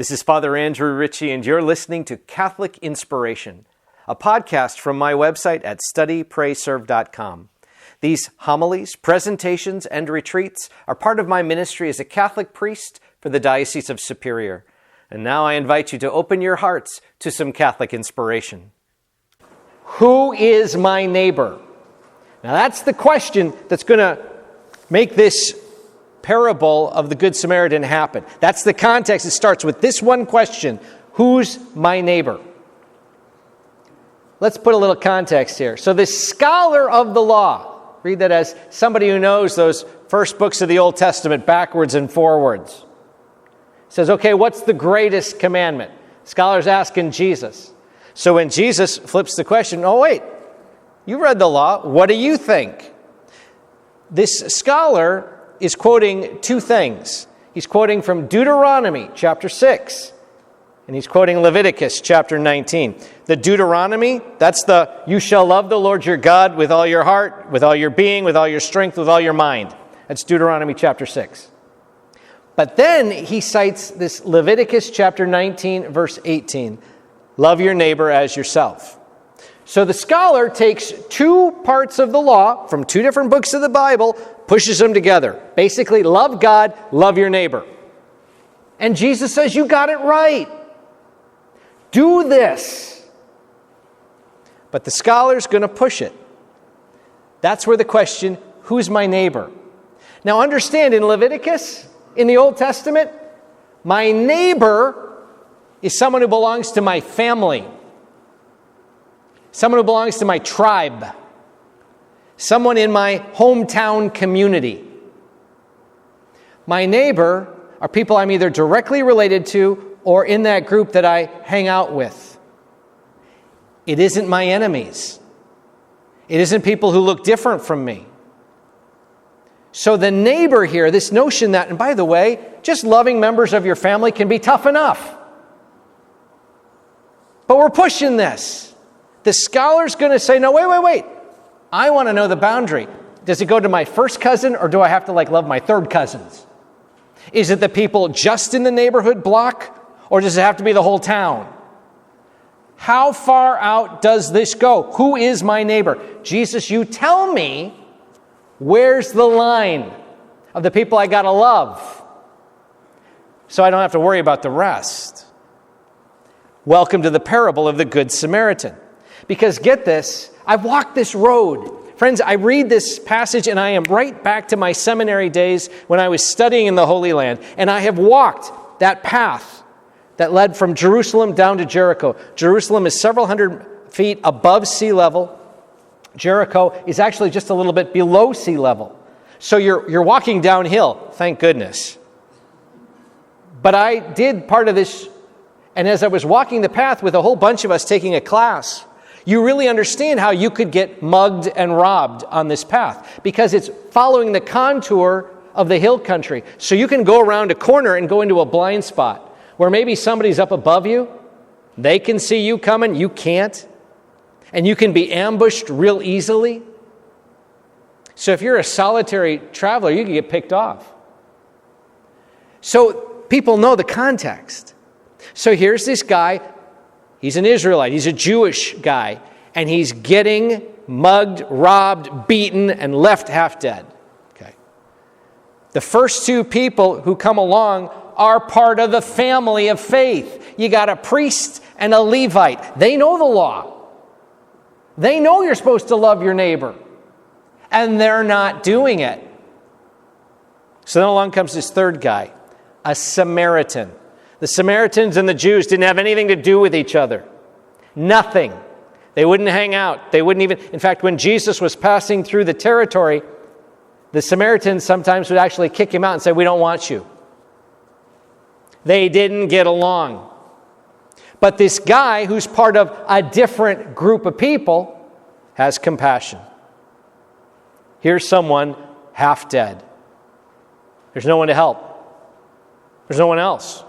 This is Father Andrew Ritchie, and you're listening to Catholic Inspiration, a podcast from my website at studyprayserve.com. These homilies, presentations, and retreats are part of my ministry as a Catholic priest for the Diocese of Superior. And now I invite you to open your hearts to some Catholic inspiration. Who is my neighbor? Now that's the question that's going to make this parable of the Good Samaritan happen. That's the context. It starts with this one question: who's my neighbor? Let's put a little context here. So this scholar of the law, read that as somebody who knows those first books of the Old Testament backwards and forwards, says, okay, what's the greatest commandment? Scholars asking Jesus. So when Jesus flips the question, oh wait, you read the law, what do you think? This scholar is quoting two things. He's quoting from Deuteronomy chapter 6, and he's quoting Leviticus chapter 19. The Deuteronomy, that's the, you shall love the Lord your God with all your heart, with all your being, with all your strength, with all your mind. That's Deuteronomy chapter 6. But then he cites this Leviticus chapter 19, verse 18. Love your neighbor as yourself. So the scholar takes two parts of the law from two different books of the Bible, pushes them together. Basically, love God, love your neighbor. And Jesus says, you got it right. Do this. But the scholar's going to push it. That's where the question, who's my neighbor? Now understand, in Leviticus, in the Old Testament, my neighbor is someone who belongs to my family. Someone who belongs to my tribe. Someone in my hometown community. My neighbor are people I'm either directly related to or in that group that I hang out with. It isn't my enemies. It isn't people who look different from me. So the neighbor here, this notion that, and by the way, just loving members of your family can be tough enough. But we're pushing this. The scholar's going to say, no, wait. I want to know the boundary. Does it go to my first cousin, or do I have to love my third cousins? Is it the people just in the neighborhood block, or does it have to be the whole town? How far out does this go? Who is my neighbor? Jesus, you tell me, where's the line of the people I got to love, so I don't have to worry about the rest? Welcome to the parable of the Good Samaritan. Because get this, I've walked this road. Friends, I read this passage and I am right back to my seminary days when I was studying in the Holy Land. And I have walked that path that led from Jerusalem down to Jericho. Jerusalem is several hundred feet above sea level. Jericho is actually just a little bit below sea level. So you're walking downhill, thank goodness. But I did part of this, and as I was walking the path with a whole bunch of us taking a class, you really understand how you could get mugged and robbed on this path, because it's following the contour of the hill country. So you can go around a corner and go into a blind spot where maybe somebody's up above you. They can see you coming, you can't. And you can be ambushed real easily. So if you're a solitary traveler, you can get picked off. So people know the context. So here's this guy. He's an Israelite. He's a Jewish guy. And he's getting mugged, robbed, beaten, and left half dead. Okay. The first two people who come along are part of the family of faith. You got a priest and a Levite. They know the law. They know you're supposed to love your neighbor. And they're not doing it. So then along comes this third guy, a Samaritan. The Samaritans and the Jews didn't have anything to do with each other. Nothing. They wouldn't hang out. They wouldn't even... In fact, when Jesus was passing through the territory, the Samaritans sometimes would actually kick him out and say, we don't want you. They didn't get along. But this guy, who's part of a different group of people, has compassion. Here's someone half dead. There's no one to help. There's no one else.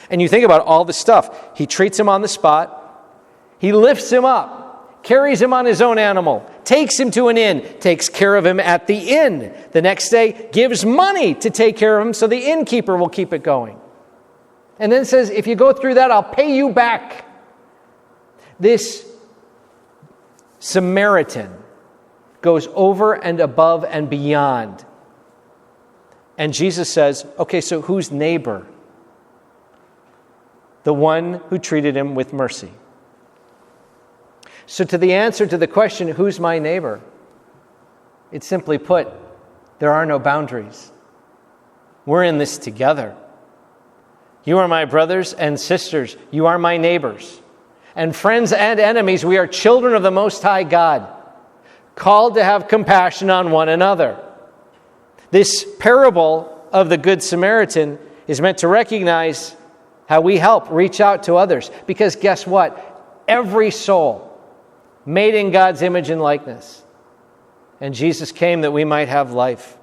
And you think about all the stuff. He treats him on the spot. He lifts him up, carries him on his own animal, takes him to an inn, takes care of him at the inn. The next day, gives money to take care of him so the innkeeper will keep it going. And then says, if you go through that, I'll pay you back. This Samaritan goes over and above and beyond. And Jesus says, okay, so who's neighbor? The one who treated him with mercy. So to the answer to the question, who's my neighbor? It's simply put, there are no boundaries. We're in this together. You are my brothers and sisters. You are my neighbors. And friends and enemies, we are children of the Most High God, called to have compassion on one another. This parable of the Good Samaritan is meant to recognize how we help reach out to others. Because guess what? Every soul made in God's image and likeness. And Jesus came that we might have life.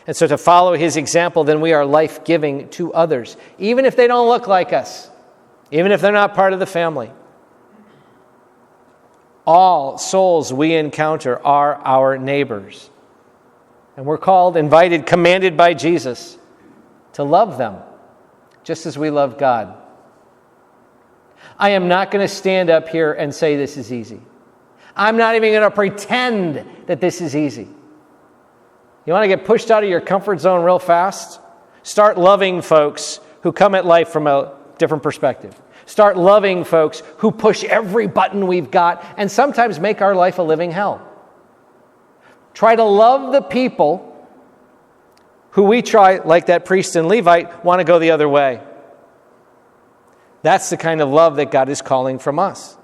And so to follow his example, then we are life-giving to others, even if they don't look like us, even if they're not part of the family. All souls we encounter are our neighbors. And we're called, invited, commanded by Jesus to love them, just as we love God. I am not going to stand up here and say this is easy. I'm not even going to pretend that this is easy. You want to get pushed out of your comfort zone real fast? Start loving folks who come at life from a different perspective. Start loving folks who push every button we've got and sometimes make our life a living hell. Try to love the people who we try, like that priest and Levite, want to go the other way. That's the kind of love that God is calling from us.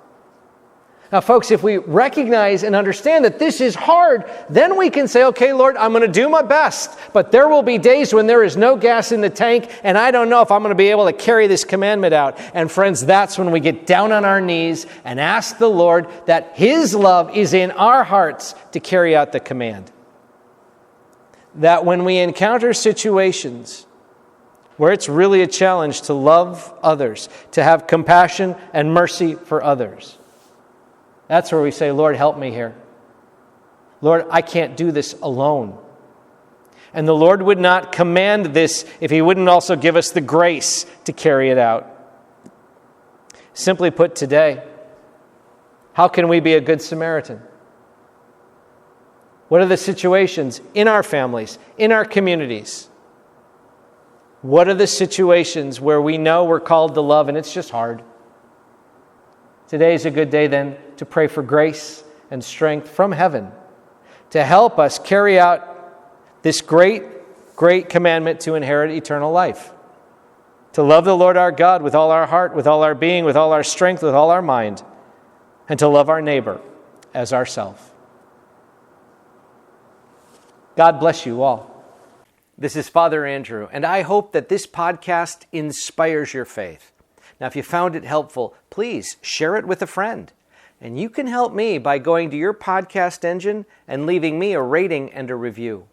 Now, folks, if we recognize and understand that this is hard, then we can say, okay, Lord, I'm going to do my best, but there will be days when there is no gas in the tank, and I don't know if I'm going to be able to carry this commandment out. And friends, that's when we get down on our knees and ask the Lord that his love is in our hearts to carry out the command. That when we encounter situations where it's really a challenge to love others, to have compassion and mercy for others, that's where we say, Lord, help me here. Lord, I can't do this alone. And the Lord would not command this if he wouldn't also give us the grace to carry it out. Simply put today, how can we be a good Samaritan? What are the situations in our families, in our communities? What are the situations where we know we're called to love and it's just hard? Today is a good day then to pray for grace and strength from heaven to help us carry out this great, great commandment to inherit eternal life. To love the Lord our God with all our heart, with all our being, with all our strength, with all our mind, and to love our neighbor as ourself. God bless you all. This is Father Andrew, and I hope that this podcast inspires your faith. Now, if you found it helpful, please share it with a friend. And you can help me by going to your podcast engine and leaving me a rating and a review.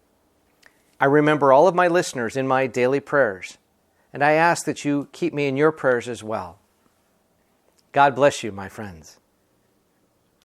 I remember all of my listeners in my daily prayers, and I ask that you keep me in your prayers as well. God bless you, my friends.